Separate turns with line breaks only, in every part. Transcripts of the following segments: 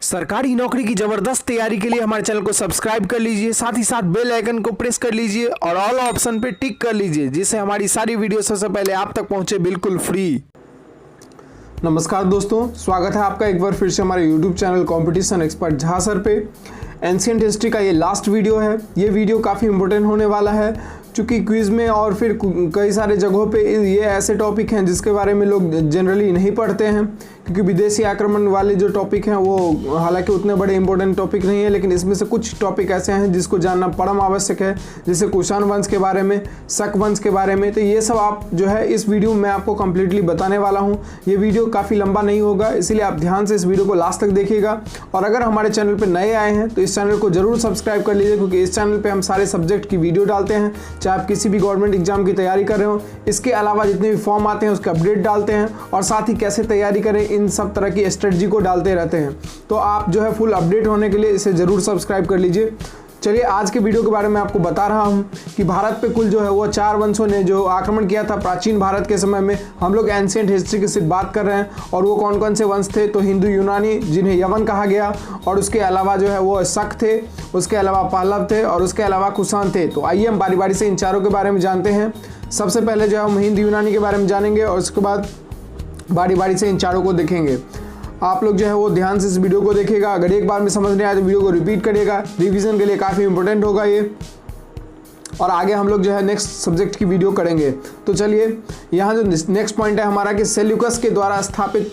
सरकारी नौकरी की जबरदस्त तैयारी के लिए हमारे चैनल को सब्सक्राइब कर लीजिए, साथ ही साथ बेल आइकन को प्रेस कर लीजिए और ऑल ऑप्शन पे टिक कर लीजिए, जिससे हमारी सारी वीडियो सबसे पहले आप तक पहुंचे बिल्कुल फ्री।
नमस्कार दोस्तों, स्वागत है आपका एक बार फिर से हमारे YouTube चैनल कंपटीशन एक्सपर्ट जहाँ सर पे। एंशिएंट हिस्ट्री का ये लास्ट वीडियो है। ये वीडियो काफ़ी इंपॉर्टेंट होने वाला है, चूँकि क्विज़ में और फिर कई सारे जगहों पे ये ऐसे टॉपिक हैं जिसके बारे में लोग जनरली नहीं पढ़ते हैं, क्योंकि विदेशी आक्रमण वाले जो टॉपिक हैं वो हालांकि उतने बड़े इंपॉर्टेंट टॉपिक नहीं है, लेकिन इसमें से कुछ टॉपिक ऐसे हैं जिसको जानना परम आवश्यक है, जैसे कुषाण वंश के बारे में, शक वंश के बारे में। तो ये सब आप जो है इस वीडियो में आपको कम्प्लीटली बताने वाला हूँ। ये वीडियो काफ़ी लंबा नहीं होगा, इसीलिए आप ध्यान से इस वीडियो को लास्ट तक देखिएगा। और अगर हमारे चैनल पर नए आए हैं तो इस चैनल को जरूर सब्सक्राइब कर लीजिए, क्योंकि इस चैनल पर हम सारे सब्जेक्ट की वीडियो डालते हैं, चाहे आप किसी भी गवर्नमेंट एग्जाम की तैयारी कर रहे हो। इसके अलावा जितने भी फॉर्म आते हैं उसके अपडेट डालते हैं, और साथ ही कैसे तैयारी करें इन सब तरह की स्ट्रेटजी को डालते रहते हैं। तो आप जो है फुल अपडेट होने के लिए इसे जरूर सब्सक्राइब कर लीजिए। चलिए आज के वीडियो के बारे में आपको बता रहा हूं कि भारत पे कुल जो है वो 4 वंशों ने जो आक्रमण किया था प्राचीन भारत के समय में। हम लोग एंशिएंट हिस्ट्री की सिर्फ बात कर रहे हैं, और वो कौन कौन से वंश थे? तो हिंदू यूनानी, जिन्हें यवन कहा गया, और उसके अलावा जो है वो शक थे, उसके अलावा पल्लव थे, और उसके अलावा कुषाण थे। तो आइए हम बारी बारी से इन चारों के बारे में जानते हैं। सबसे पहले जो है हम हिंदू यूनानी के बारे में जानेंगे, और उसके बाद बारी बारी से इन चारों को देखेंगे। आप लोग जो है वो ध्यान से इस वीडियो को देखिएगा। अगर एक बार में समझ नहीं आया तो वीडियो को रिपीट करिएगा, रिवीजन के लिए काफ़ी इंपॉर्टेंट होगा ये। और आगे हम लोग जो है नेक्स्ट सब्जेक्ट की वीडियो करेंगे। तो चलिए यहाँ जो नेक्स्ट पॉइंट है हमारा कि सेल्यूकस के द्वारा स्थापित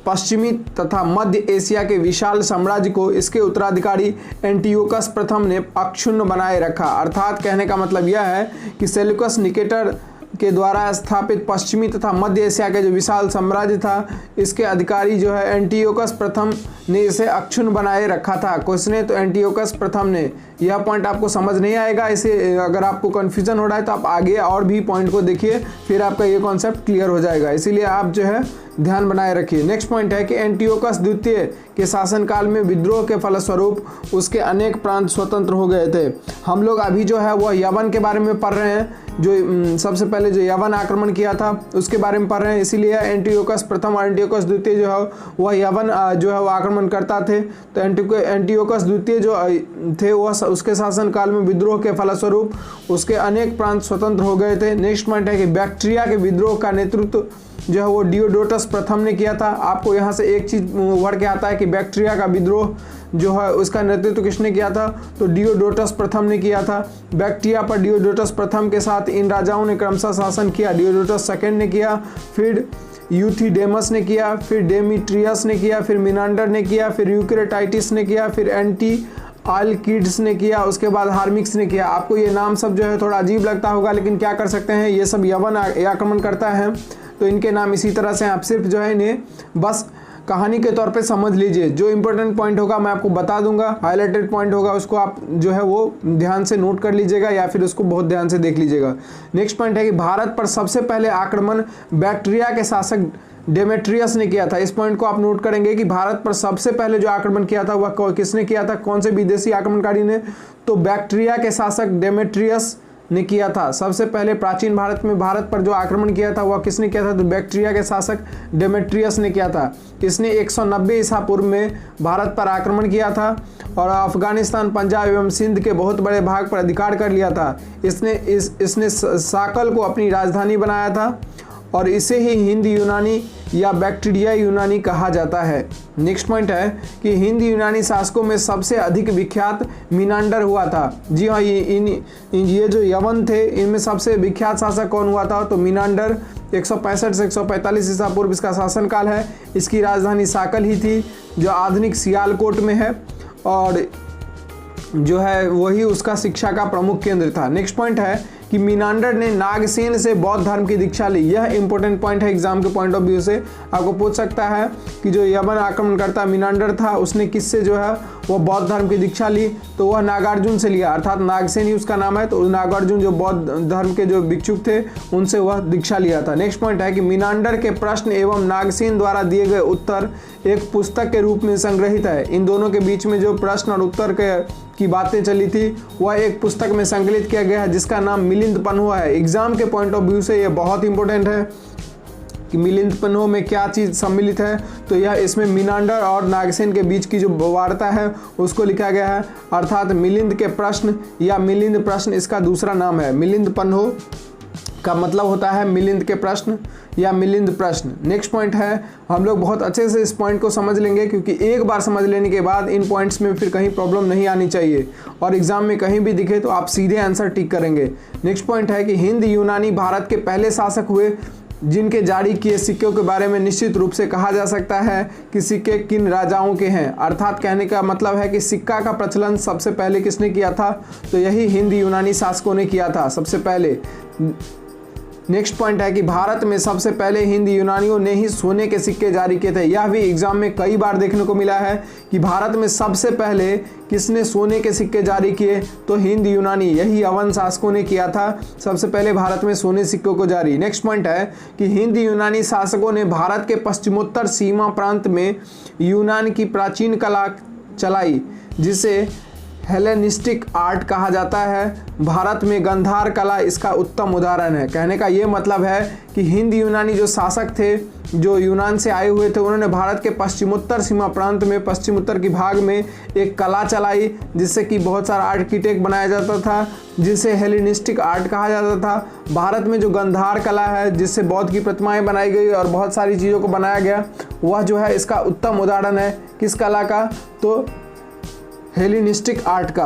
पश्चिमी तथा मध्य एशिया के विशाल साम्राज्य को इसके उत्तराधिकारी एंटियोकस प्रथम ने अक्षुण्ण बनाए रखा। अर्थात कहने का मतलब यह है कि सेल्यूकस निकेटर के द्वारा स्थापित पश्चिमी तथा मध्य एशिया के जो विशाल साम्राज्य था, इसके अधिकारी जो है एंटियोकस प्रथम ने इसे अक्षुण्ण बनाए रखा था। किसने? तो एंटियोकस प्रथम ने। यह पॉइंट आपको समझ नहीं आएगा, इसे अगर आपको कन्फ्यूजन हो रहा है तो आप आगे और भी पॉइंट को देखिए, फिर आपका ये कॉन्सेप्ट क्लियर हो जाएगा। इसीलिए आप जो है ध्यान बनाए रखिए। नेक्स्ट पॉइंट है कि एंटियोकस द्वितीय के शासनकाल में विद्रोह के फलस्वरूप उसके अनेक प्रांत स्वतंत्र हो गए थे। हम लोग अभी जो है वह यवन के बारे में पढ़ रहे हैं, जो सबसे पहले जो यवन आक्रमण किया था उसके बारे में पढ़ रहे हैं। इसीलिए एंटियोकस प्रथम और एंटियोकस द्वितीय जो है वह यवन जो है वो आक्रमण करता थे। तो एंटियोकस द्वितीय जो थे वह उसके शासनकाल में विद्रोह के फलस्वरूप उसके अनेक प्रांत स्वतंत्र हो गए थे। नेक्स्ट पॉइंट है कि बैक्ट्रिया के विद्रोह का नेतृत्व जो है वो डियोडोटस प्रथम ने किया था। आपको यहाँ से एक चीज उभर के आता है कि बैक्ट्रिया का विद्रोह जो है उसका नेतृत्व किसने किया था? तो डियोडोटस प्रथम ने किया था। बैक्ट्रिया पर डियोडोटस प्रथम के साथ इन राजाओं ने क्रमशः शासन किया। डियोडोटस सेकंड ने किया, फिर यूथिडेमस ने किया, फिर डेमिट्रियस ने किया, फिर मिनांडर ने किया, फिर यूक्रेटाइटिस ने किया, फिर एंटी आल्किड्स ने किया, उसके बाद हार्मिक्स ने किया। आपको ये नाम सब जो है थोड़ा अजीब लगता होगा, लेकिन क्या कर सकते हैं, ये सब यवन आक्रमण करता है तो इनके नाम इसी तरह से। आप सिर्फ जो है इन्हें बस कहानी के तौर पे समझ लीजिए। जो इंपॉर्टेंट पॉइंट होगा मैं आपको बता दूंगा, हाईलाइटेड पॉइंट होगा उसको आप जो है वो ध्यान से नोट कर लीजिएगा, या फिर उसको बहुत ध्यान से देख लीजिएगा। नेक्स्ट पॉइंट है कि भारत पर सबसे पहले आक्रमण बैक्ट्रिया के शासक डेमेट्रियस ने किया था। इस पॉइंट को आप नोट करेंगे कि भारत पर सबसे पहले जो आक्रमण किया था वह किसने किया था? कौन से विदेशी आक्रमणकारी ने? तो बैक्ट्रिया के शासक डेमेट्रियस ने किया था। सबसे पहले प्राचीन भारत में भारत पर जो आक्रमण किया था वह किसने किया था? तो बैक्ट्रिया के शासक डेमेट्रियस ने किया था। इसने 190 ईसा पूर्व में भारत पर आक्रमण किया था और अफगानिस्तान, पंजाब एवं सिंध के बहुत बड़े भाग पर अधिकार कर लिया था। इसने साकल को अपनी राजधानी बनाया था, और इसे ही हिंद यूनानी या बैक्टीरिया यूनानी कहा जाता है। नेक्स्ट पॉइंट है कि हिंद यूनानी शासकों में सबसे अधिक विख्यात मिनांडर हुआ था। जी हाँ, ये जो यवन थे इनमें सबसे विख्यात शासक कौन हुआ था? तो मिनांडर। 165 से 145 ईसा पूर्व इसका शासनकाल है। इसकी राजधानी साकल ही थी, जो आधुनिक सियालकोट में है, और जो है वही उसका शिक्षा का प्रमुख केंद्र था। नेक्स्ट पॉइंट है कि मिनांडर ने नागसेन से बौद्ध धर्म की दीक्षा ली। यह इंपॉर्टेंट पॉइंट है, एग्जाम के पॉइंट ऑफ व्यू से आपको पूछ सकता है कि जो यवन आक्रमणकर्ता मिनांडर था उसने किससे जो है वो बौद्ध धर्म की दीक्षा ली? तो वह नागार्जुन से लिया, अर्थात नागसेन ही उसका नाम है। तो नागार्जुन जो बौद्ध धर्म के जो भिक्षुक थे उनसे वह दीक्षा लिया था। नेक्स्ट पॉइंट है कि मिनांडर के प्रश्न एवं नागसेन द्वारा दिए गए उत्तर एक पुस्तक के रूप में संग्रहित है। इन दोनों के बीच में जो प्रश्न और उत्तर की बातें चली थी वह एक पुस्तक में संकलित किया गया है, जिसका नाम मिलिंद पन्हुआ है। एग्जाम के पॉइंट ऑफ व्यू से ये बहुत इंपॉर्टेंट है। कि मिलिंद पन्हो में क्या चीज़ सम्मिलित है, तो यह इसमें मिनांडर और नागसेन के बीच की जो वार्ता है उसको लिखा गया है, अर्थात मिलिंद के प्रश्न या मिलिंद प्रश्न इसका दूसरा नाम है। मिलिंद पन्हो का मतलब होता है मिलिंद के प्रश्न या मिलिंद प्रश्न। नेक्स्ट पॉइंट है, हम लोग बहुत अच्छे से इस पॉइंट को समझ लेंगे क्योंकि एक बार समझ लेने के बाद इन पॉइंट्स में फिर कहीं प्रॉब्लम नहीं आनी चाहिए और एग्जाम में कहीं भी दिखे तो आप सीधे आंसर टिक करेंगे। नेक्स्ट पॉइंट है कि हिंद यूनानी भारत के पहले शासक हुए जिनके जारी किए सिक्कों के बारे में निश्चित रूप से कहा जा सकता है कि सिक्के किन राजाओं के हैं, अर्थात कहने का मतलब है कि सिक्का का प्रचलन सबसे पहले किसने किया था, तो यही हिंद यूनानी शासकों ने किया था सबसे पहले। नेक्स्ट पॉइंट है कि भारत में सबसे पहले हिंद यूनानियों ने ही सोने के सिक्के जारी किए थे। यह भी एग्जाम में कई बार देखने को मिला है कि भारत में सबसे पहले किसने सोने के सिक्के जारी किए, तो हिंद यूनानी, यही यवन शासकों ने किया था सबसे पहले भारत में सोने सिक्कों को जारी। नेक्स्ट पॉइंट है कि हिंद यूनानी शासकों ने भारत के पश्चिमोत्तर सीमा प्रांत में यूनान की प्राचीन कला चलाई जिसे हेलेनिस्टिक आर्ट कहा जाता है। भारत में गंधार कला इसका उत्तम उदाहरण है। कहने का ये मतलब है कि हिंद यूनानी जो शासक थे, जो यूनान से आए हुए थे, उन्होंने भारत के पश्चिमोत्तर सीमा प्रांत में, पश्चिमोत्तर की भाग में एक कला चलाई जिससे कि बहुत सारा आर्किटेक्ट बनाया जाता था, जिसे हेलेनिस्टिक आर्ट कहा जाता था। भारत में जो गंधार कला है जिससे बौद्ध की प्रतिमाएं बनाई गई और बहुत सारी चीज़ों को बनाया गया, वह जो है इसका उत्तम उदाहरण है किस कला का, तो हेलेनिस्टिक आर्ट का।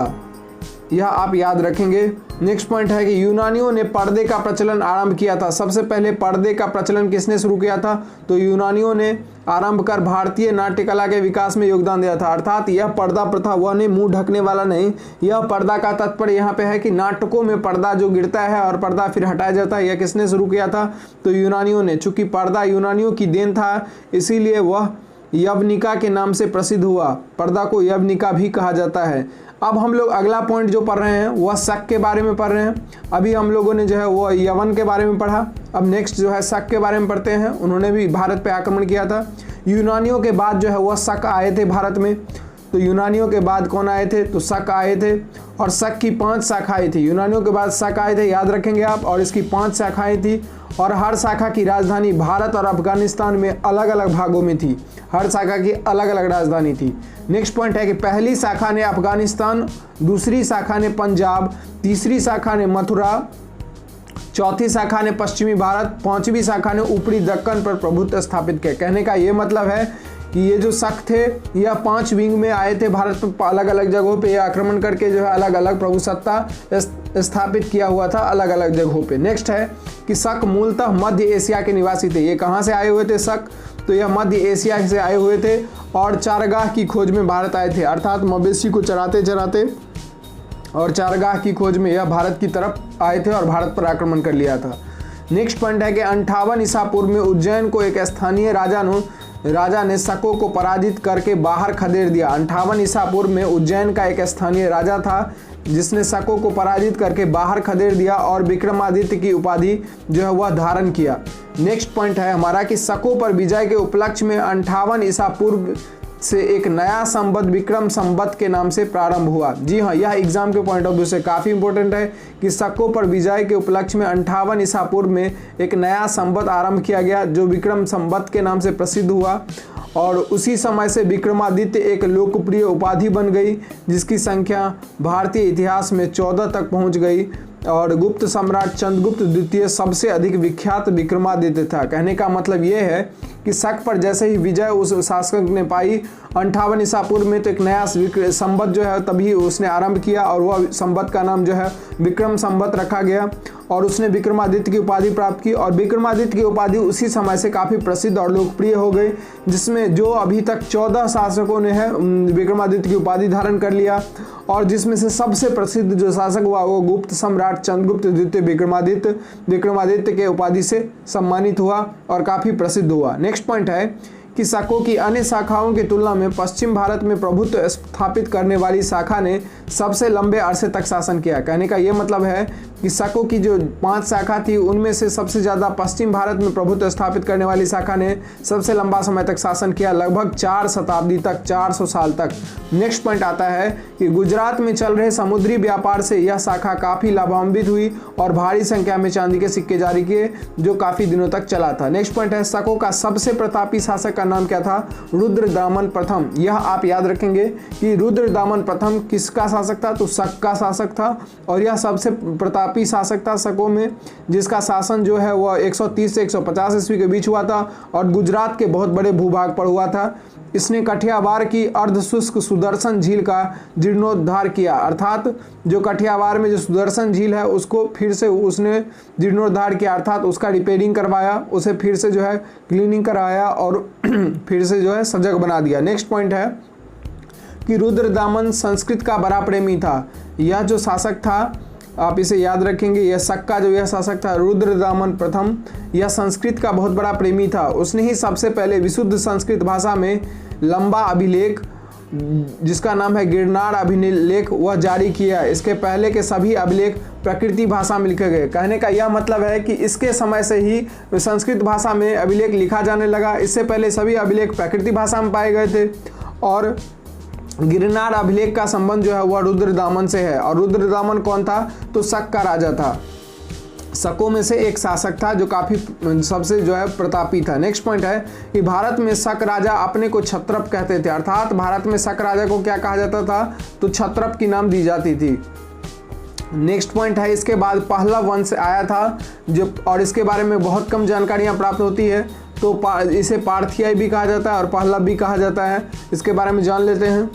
यह आप याद रखेंगे। नेक्स्ट पॉइंट है कि यूनानियों ने पर्दे का प्रचलन आरंभ किया था। सबसे पहले पर्दे का प्रचलन किसने शुरू किया था, तो यूनानियों ने आरंभ कर भारतीय नाट्य कला के विकास में योगदान दिया था। अर्थात यह पर्दा प्रथा वह नहीं, मुंह ढकने वाला नहीं, यह पर्दा का तात्पर्य यहाँ पे है कि नाटकों में पर्दा जो गिरता है और पर्दा फिर हटाया जाता है, यह किसने शुरू किया था, तो यूनानियों ने। चूंकि पर्दा यूनानियों की देन था इसीलिए वह यवनिका के नाम से प्रसिद्ध हुआ। पर्दा को यवनिका भी कहा जाता है। अब हम लोग अगला पॉइंट जो पढ़ रहे हैं वह शक के बारे में पढ़ रहे हैं। अभी हम लोगों ने जो है वो यवन के बारे में पढ़ा, अब नेक्स्ट जो है शक के बारे में पढ़ते हैं। उन्होंने भी भारत पे आक्रमण किया था। यूनानियों के बाद जो है वह शक आए थे भारत में। तो यूनानियों के बाद कौन आए थे, तो शक आए थे और शक की 5 शाखाएं थी। यूनानियों के बाद शक आए थे, याद रखेंगे आप, और इसकी 5 शाखाएं थी और हर शाखा की राजधानी भारत और अफगानिस्तान में अलग अलग भागों में थी। हर शाखा की अलग अलग राजधानी थी। नेक्स्ट पॉइंट है कि पहली शाखा ने अफगानिस्तान, दूसरी शाखा ने पंजाब, तीसरी शाखा ने मथुरा, चौथी शाखा ने पश्चिमी भारत, 5वीं शाखा ने ऊपरी दक्कन पर प्रभुत्व स्थापित किया। कहने का ये मतलब है कि ये जो शक थे यह 5 विंग में आए थे भारत में, अलग अलग जगहों पे आक्रमण करके जो है अलग अलग प्रभुसत्ता स्थापित किया हुआ था अलग अलग जगहों पे। नेक्स्ट है कि शक मूलतः मध्य एशिया के निवासी थे। ये कहाँ से आए हुए थे शक, तो यह मध्य एशिया से आए हुए थे और चारगाह की खोज में भारत आए थे। अर्थात मवेशी को चराते चराते और चारगाह की खोज में यह भारत की तरफ आए थे और भारत पर आक्रमण कर लिया था। नेक्स्ट पॉइंट है कि 58 ईसा पूर्व में उज्जैन को एक स्थानीय राजा ने शकों को पराजित करके बाहर खदेड़ दिया। 58 ईसा पूर्व में उज्जैन का एक स्थानीय राजा था जिसने शकों को पराजित करके बाहर खदेड़ दिया और विक्रमादित्य की उपाधि जो है वह धारण किया। नेक्स्ट पॉइंट है हमारा कि शकों पर विजय के उपलक्ष्य में 58 ईसा पूर्व से एक नया संवत विक्रम संवत के नाम से प्रारंभ हुआ। जी हाँ, यह एग्जाम के पॉइंट ऑफ व्यू से काफ़ी इंपॉर्टेंट है कि शकों पर विजय के उपलक्ष्य में 58 ईसा पूर्व में एक नया संवत आरंभ किया गया जो विक्रम संवत के नाम से प्रसिद्ध हुआ और उसी समय से विक्रमादित्य एक लोकप्रिय उपाधि बन गई जिसकी संख्या भारतीय इतिहास में 14 तक पहुंच गई और गुप्त सम्राट चंद्रगुप्त द्वितीय सबसे अधिक विख्यात विक्रमादित्य था। कहने का मतलब ये है कि शक पर जैसे ही विजय उस शासक ने पाई 58 ईसा पूर्व में, तो एक नया संवत जो है तभी उसने आरंभ किया और वह संवत का नाम जो है विक्रम संवत रखा गया और उसने विक्रमादित्य की उपाधि प्राप्त की और विक्रमादित्य की उपाधि उसी समय से काफ़ी प्रसिद्ध और लोकप्रिय हो गई, जिसमें जो अभी तक 14 शासकों ने है विक्रमादित्य की उपाधि धारण कर लिया और जिसमें से सबसे प्रसिद्ध जो शासक हुआ वो गुप्त सम्राट चंद्रगुप्त द्वितीय विक्रमादित्य के उपाधि से सम्मानित हुआ और काफ़ी प्रसिद्ध हुआ। नेक्स्ट पॉइंट है कि शकों की अन्य शाखाओं की तुलना में पश्चिम भारत में प्रभुत्व स्थापित करने वाली शाखा ने सबसे लंबे अरसे तक शासन किया। कहने का ये मतलब है कि शकों की जो 5 शाखा थी उनमें से सबसे ज़्यादा पश्चिम भारत में प्रभुत्व स्थापित करने वाली शाखा ने सबसे लंबा समय तक शासन किया, लगभग 4 शताब्दी तक, 400 साल तक। नेक्स्ट पॉइंट आता है कि गुजरात में चल रहे समुद्री व्यापार से यह शाखा काफ़ी लाभान्वित हुई और भारी संख्या में चांदी के सिक्के जारी किए, जो काफ़ी दिनों तक चला था। नेक्स्ट पॉइंट है शकों का सबसे प्रतापी शासक का नाम क्या था? रुद्रदामन प्रथम। यह आप याद रखेंगे कि रुद्रदामन प्रथम किसका शासक था? तो शक का शासक था, और यह सबसे प्रतापी शासक था शकों में, जिसका शासन जो है वह 130 से 150 ईस्वी के बीच हुआ था और गुजरात के बहुत बड़े भूभाग पर हुआ था। इसने कठियावाड़ की अर्धशुष्क सुदर्शन झील का जीर्णोद्धार किया, अर्थात जो कठियावाड़ में जो सुदर्शन झील है उसको फिर से उसने जीर्णोद्धार किया, अर्थात उसका रिपेयरिंग करवाया, उसे फिर से जो है क्लीनिंग कराया और फिर से जो है सजग बना दिया। नेक्स्ट पॉइंट है कि रुद्रदामन संस्कृत का बड़ा प्रेमी था। यह जो शासक था आप इसे याद रखेंगे, यह शक का जो यह शासक था रुद्रदामन प्रथम, यह संस्कृत का बहुत बड़ा प्रेमी था। उसने ही सबसे पहले विशुद्ध संस्कृत भाषा में लंबा अभिलेख, जिसका नाम है गिरनार अभिलेख, वह जारी किया। इसके पहले के सभी अभिलेख प्रकृति भाषा में लिखे गए। कहने का यह मतलब है कि इसके समय से ही संस्कृत भाषा में अभिलेख लिखा जाने लगा। इससे पहले सभी अभिलेख प्रकृति भाषा में पाए गए थे, और गिरनार अभिलेख का संबंध जो है वह रुद्रदामन से है। और रुद्रदामन कौन था? तो शक का राजा था, शकों में से एक शासक था जो काफ़ी सबसे जो है प्रतापी था। नेक्स्ट पॉइंट है कि भारत में शक राजा अपने को क्षत्रप कहते थे, अर्थात भारत में शक राजा को क्या कहा जाता था? तो क्षत्रप की नाम दी जाती थी। नेक्स्ट पॉइंट है इसके बाद पहलव वंश आया था, जो और इसके बारे में बहुत कम जानकारियाँ प्राप्त होती है। तो इसे पार्थियाई भी कहा जाता है और पहलव भी कहा जाता है। इसके बारे में जान लेते हैं।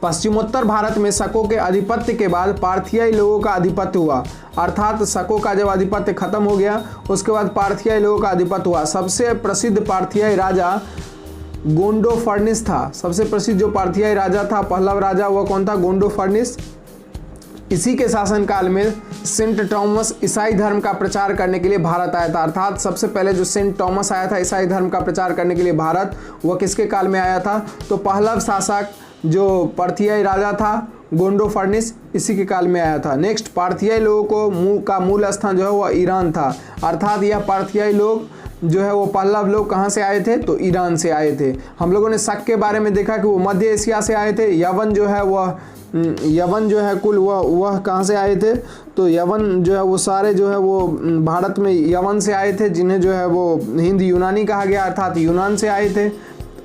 पश्चिमोत्तर भारत में शकों के आधिपत्य के बाद पार्थियाई लोगों का आधिपत्य हुआ, अर्थात शकों का जब आधिपत्य खत्म हो गया उसके बाद पार्थियाई लोगों का आधिपत्य हुआ। सबसे प्रसिद्ध पार्थियाई राजा गोंडोफर्निस था। सबसे प्रसिद्ध जो पार्थियाई राजा था, पहलव राजा, वह कौन था? गोंडोफर्निस। इसी के शासनकाल में सेंट थॉमस ईसाई धर्म का प्रचार करने के लिए भारत आया था, अर्थात सबसे पहले जो सेंट थॉमस आया था ईसाई धर्म का प्रचार करने के लिए भारत, वह किसके काल में आया था? तो पहलव शासक जो पार्थियाई राजा था गोंडोफर्निस, इसी के काल में आया था। नेक्स्ट, पार्थियाई लोगों का मूल स्थान जो है वह ईरान था, अर्थात यह पार्थियाई लोग जो है वो पहलव लोग कहाँ से आए थे? तो ईरान से आए थे। हम लोगों ने शक के बारे में देखा कि वो मध्य एशिया से आए थे। यवन जो है कुल वह कहाँ से आए थे? तो यवन जो है वो सारे जो है वो भारत में यवन से आए थे, जिन्हें जो है वो हिंद यूनानी कहा गया, अर्थात यूनान से आए थे।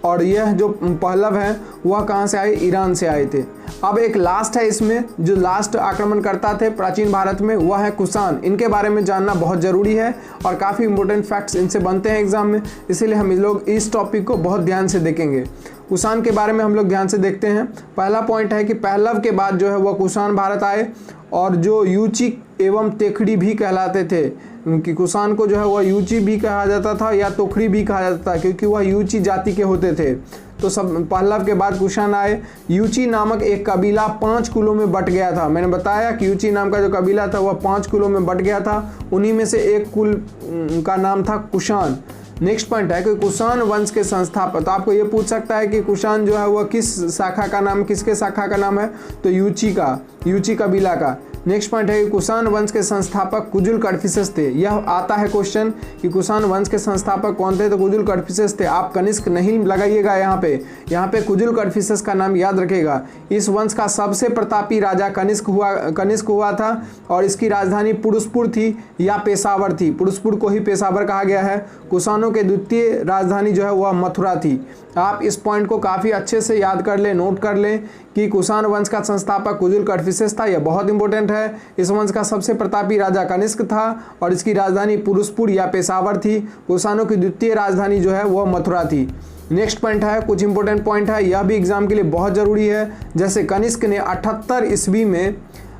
और यह जो पहलव है वह कहाँ से आए? ईरान से आए थे। अब एक लास्ट है इसमें, जो लास्ट आक्रमणकर्ता थे प्राचीन भारत में, वह है कुषाण। इनके बारे में जानना बहुत ज़रूरी है और काफ़ी इंपॉर्टेंट फैक्ट्स इनसे बनते हैं एग्जाम में, इसीलिए हम लोग इस टॉपिक को बहुत ध्यान से देखेंगे। कुषाण के बारे में हम लोग ध्यान से देखते हैं। पहला पॉइंट है कि पहलव के बाद जो है वह कुषाण भारत आए, और जो यूची एवं तेखड़ी भी कहलाते थे, कि कुषाण को जो है वह यूची भी कहा जाता था या तोखड़ी भी कहा जाता था, क्योंकि वह यूची जाति के होते थे। तो सब पहलव के बाद कुषाण आए। यूची नामक एक कबीला 5 कुलों में बट गया था। मैंने बताया कि यूची नाम का जो कबीला था वह 5 कुलों में बट गया था, उन्हीं में से एक कुल का नाम था कुषाण। नेक्स्ट पॉइंट है कि कुषाण वंश के संस्थापक, तो आपको ये पूछ सकता है कि कुषाण जो है वह किस शाखा का नाम, किसके शाखा का नाम है? तो यूची कबीला का। नेक्स्ट पॉइंट है कि कुषाण वंश के संस्थापक कुजुल कडफिसेस थे। यह आता है क्वेश्चन कि कुषाण वंश के संस्थापक कौन थे? तो कुजुल कडफिसेस थे। आप कनिष्क नहीं लगाइएगा यहाँ पे कुजुल कडफिसेस का नाम याद रखेगा। इस वंश का सबसे प्रतापी राजा कनिष्क हुआ था, और इसकी राजधानी पुरुषपुर थी या पेशावर थी। पुरुषपुर को ही पेशावर कहा गया है। कुषाणों के द्वितीय राजधानी जो है वह मथुरा थी। आप इस पॉइंट को काफ़ी अच्छे से याद कर लें, नोट कर लें कि कुषाण वंश का संस्थापक कुजुल कडफिसेस था। यह बहुत इंपॉर्टेंट है। इस वंश का सबसे प्रतापी राजा कनिष्क था और इसकी राजधानी पुरुषपुर या पेशावर थी। कुषाणों की द्वितीय राजधानी जो है वह मथुरा थी। नेक्स्ट पॉइंट है, कुछ इंपॉर्टेंट पॉइंट है, यह भी एग्जाम के लिए बहुत ज़रूरी है। जैसे कनिष्क ने 78 ईस्वी में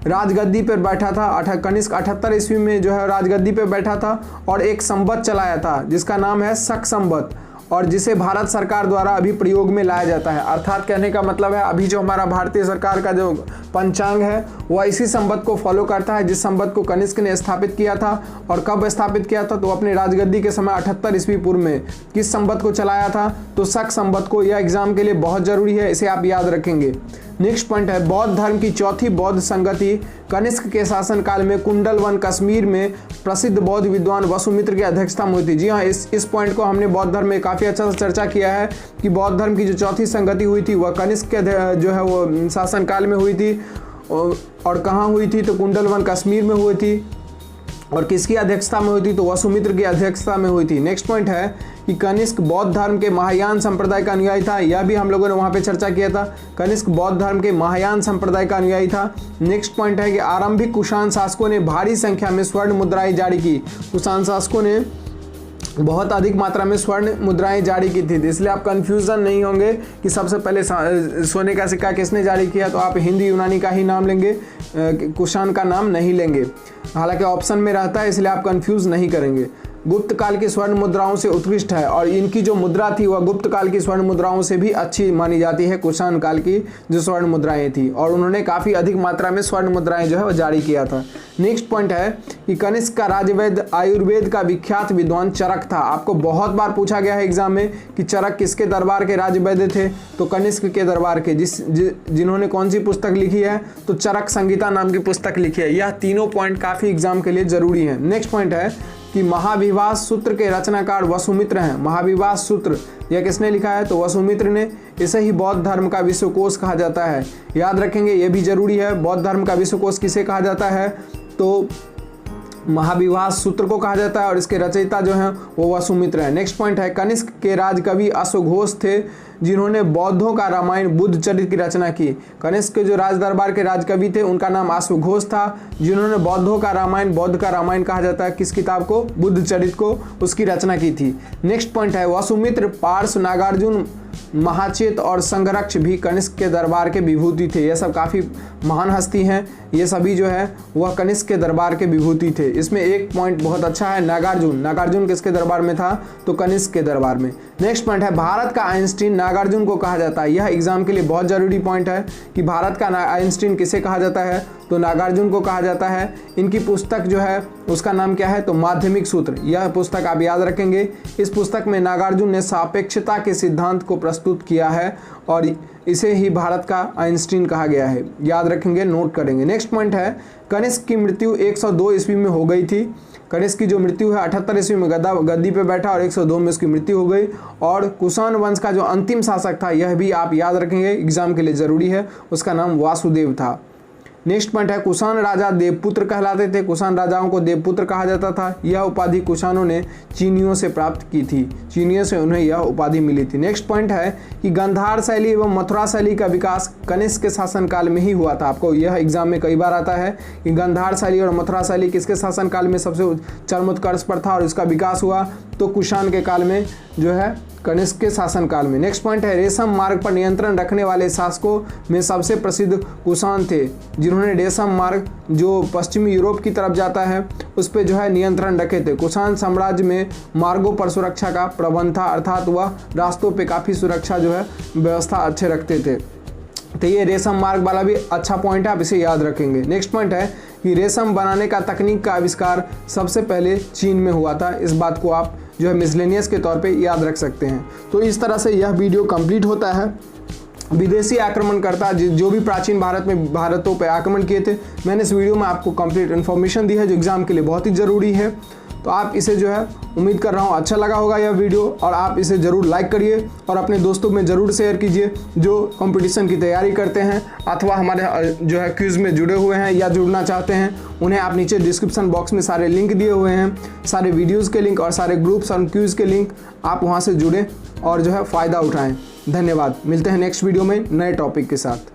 राजगद्दी पर बैठा था। कनिष्क 78 ईस्वी में जो है राजगद्दी पर बैठा था और एक संवत चलाया था जिसका नाम है शक संवत, और जिसे भारत सरकार द्वारा अभी प्रयोग में लाया जाता है। अर्थात कहने का मतलब है अभी जो हमारा भारतीय सरकार का जो पंचांग है वह इसी संवत को फॉलो करता है, जिस संवत को कनिष्क ने स्थापित किया था। और कब स्थापित किया था? तो अपने राजगद्दी के समय 78 ईस्वी पूर्व में। किस संवत को चलाया था? तो शक संवत को। यह एग्जाम के लिए बहुत ज़रूरी है, इसे आप याद रखेंगे। नेक्स्ट पॉइंट है बौद्ध धर्म की चौथी बौद्ध संगति कनिष्क के शासनकाल में कुंडलवन कश्मीर में प्रसिद्ध बौद्ध विद्वान वसुमित्र की अध्यक्षता में हुई थी। जी हाँ, इस पॉइंट को हमने बौद्ध धर्म में काफ़ी अच्छा से चर्चा किया है कि बौद्ध धर्म की जो चौथी संगति हुई थी वह कनिष्क के जो है वो शासनकाल में हुई थी। और कहाँ हुई थी? तो कुंडलवन कश्मीर में हुई थी। और किसकी अध्यक्षता में हुई थी? तो वसुमित्र की अध्यक्षता में हुई थी। नेक्स्ट पॉइंट है कि कनिष्क बौद्ध धर्म के महायान संप्रदाय का अनुयायी था। यह भी हम लोगों ने वहाँ पे चर्चा किया था। कनिष्क बौद्ध धर्म के महायान संप्रदाय का अनुयायी था। नेक्स्ट पॉइंट है कि आरंभिक कुषाण शासकों ने भारी संख्या में स्वर्ण मुद्राएं जारी की। कुषाण शासकों ने बहुत अधिक मात्रा में स्वर्ण मुद्राएं जारी की थी, इसलिए आप कंफ्यूजन नहीं होंगे कि सबसे पहले सोने का सिक्का किसने जारी किया, तो आप हिंदी यूनानी का ही नाम लेंगे, कुषाण का नाम नहीं लेंगे। हालांकि ऑप्शन में रहता है, इसलिए आप कंफ्यूज नहीं करेंगे। गुप्त काल की स्वर्ण मुद्राओं से उत्कृष्ट है और इनकी जो मुद्रा थी वह गुप्त काल की स्वर्ण मुद्राओं से भी अच्छी मानी जाती है। कुषाण काल की जो स्वर्ण मुद्राएं थी और उन्होंने काफ़ी अधिक मात्रा में स्वर्ण मुद्राएं जो है वह जारी किया था। नेक्स्ट पॉइंट है कि कनिष्क का राजवैद्य आयुर्वेद का विख्यात विद्वान चरक था। आपको बहुत बार पूछा गया है एग्जाम में कि चरक किसके दरबार के राजवैद्य थे, तो कनिष्क के दरबार के। जिन्होंने कौन सी पुस्तक लिखी है? तो चरक संहिता नाम की पुस्तक लिखी है। यह तीनों पॉइंट काफ़ी एग्जाम के लिए जरूरी है। नेक्स्ट पॉइंट है कि महाविवास सूत्र के रचनाकार वसुमित्र हैं। महाविवास सूत्र यह किसने लिखा है? तो वसुमित्र ने। इसे ही बौद्ध धर्म का विश्वकोश कहा जाता है, याद रखेंगे, यह भी जरूरी है। बौद्ध धर्म का विश्वकोश किसे कहा जाता है? तो महाविवास सूत्र को कहा जाता है और इसके रचयिता जो हैं वो वसुमित्र हैं। नेक्स्ट पॉइंट है कनिष्क के राजकवि अश्वघोष थे, जिन्होंने बौद्धों का रामायण बुद्ध चरित्र की रचना की। कनिष्क के जो राज दरबार के राजकवि थे उनका नाम अश्वघोष था, जिन्होंने बौद्धों का रामायण, बौद्ध का रामायण कहा जाता है किस किताब को? बुद्ध चरित्र को, उसकी रचना की थी। नेक्स्ट पॉइंट है वसुमित्र, पार्श्व, नागार्जुन, महाचेत और संघरक्ष भी कनिष्क के दरबार के विभूति थे। यह सब काफ़ी महान हस्ती हैं, ये सभी जो है वह कनिष्क के दरबार के विभूति थे। इसमें एक पॉइंट बहुत अच्छा है, नागार्जुन। नागार्जुन किसके दरबार में था? तो कनिष्क के दरबार में। नेक्स्ट पॉइंट है भारत का आइंस्टीन नागार्जुन को कहा जाता है। यह एग्जाम के लिए बहुत जरूरी पॉइंट है कि भारत का आइंस्टीन किसे कहा जाता है? तो नागार्जुन को कहा जाता है। इनकी पुस्तक जो है उसका नाम क्या है? तो माध्यमिक सूत्र। यह पुस्तक आप याद रखेंगे। इस पुस्तक में नागार्जुन ने सापेक्षता के सिद्धांत को प्रस्तुत किया है और इसे ही भारत का आइंस्टीन कहा गया है, याद रखेंगे, नोट करेंगे। नेक्स्ट पॉइंट है कनिष्क की मृत्यु 102 ईस्वी में हो गई थी। कनिष्क की जो मृत्यु है 78 ईस्वी में गद्दी पे बैठा और 102 में उसकी मृत्यु हो गई। और कुषाण वंश का जो अंतिम शासक था, यह भी आप याद रखेंगे, एग्जाम के लिए जरूरी है, उसका नाम वासुदेव था। नेक्स्ट पॉइंट है कुषाण राजा देवपुत्र कहलाते थे। कुषाण राजाओं को देवपुत्र कहा जाता था। यह उपाधि कुषाणों ने चीनियों से प्राप्त की थी, चीनियों से उन्हें यह उपाधि मिली थी। नेक्स्ट पॉइंट है कि गांधार शैली एवं मथुरा शैली का विकास कनिष्क के शासनकाल में ही हुआ था। आपको यह एग्जाम में कई बार आता है कि गांधार शैली और मथुरा शैली किसके शासनकाल में सबसे चरमोत्कर्ष पर था और इसका विकास हुआ? तो कुषाण के काल में जो है, कनिष्क के शासनकाल में। नेक्स्ट पॉइंट है रेशम मार्ग पर नियंत्रण रखने वाले शासकों में सबसे प्रसिद्ध कुषाण थे, जिन्होंने रेशम मार्ग जो पश्चिमी यूरोप की तरफ जाता है उस पर जो है नियंत्रण रखे थे। कुषाण साम्राज्य में मार्गों पर सुरक्षा का प्रबंध था, अर्थात वह रास्तों पे काफ़ी सुरक्षा जो है व्यवस्था अच्छे रखते थे। तो ये रेशम मार्ग वाला भी अच्छा पॉइंट है, आप इसे याद रखेंगे। नेक्स्ट पॉइंट है कि रेशम बनाने का तकनीक का आविष्कार सबसे पहले चीन में हुआ था। इस बात को आप जो है मिसलेनियस के तौर पे याद रख सकते हैं। तो इस तरह से यह वीडियो कंप्लीट होता है। विदेशी आक्रमणकर्ता जो भी प्राचीन भारतों पे आक्रमण किए थे, मैंने इस वीडियो में आपको कंप्लीट इन्फॉर्मेशन दी है जो एग्जाम के लिए बहुत ही ज़रूरी है। तो आप इसे जो है, उम्मीद कर रहा हूँ अच्छा लगा होगा यह वीडियो, और आप इसे ज़रूर लाइक करिए और अपने दोस्तों में ज़रूर शेयर कीजिए जो कंपटीशन की तैयारी करते हैं अथवा हमारे जो है क्विज़ में जुड़े हुए हैं या जुड़ना चाहते हैं। उन्हें आप नीचे डिस्क्रिप्शन बॉक्स में सारे लिंक दिए हुए हैं, सारे वीडियोज़ के लिंक और सारे ग्रुप्स और क्विज़ के लिंक, आप वहाँ से जुड़ें और जो है फ़ायदा उठाएँ। धन्यवाद। मिलते हैं नेक्स्ट वीडियो में नए टॉपिक के साथ।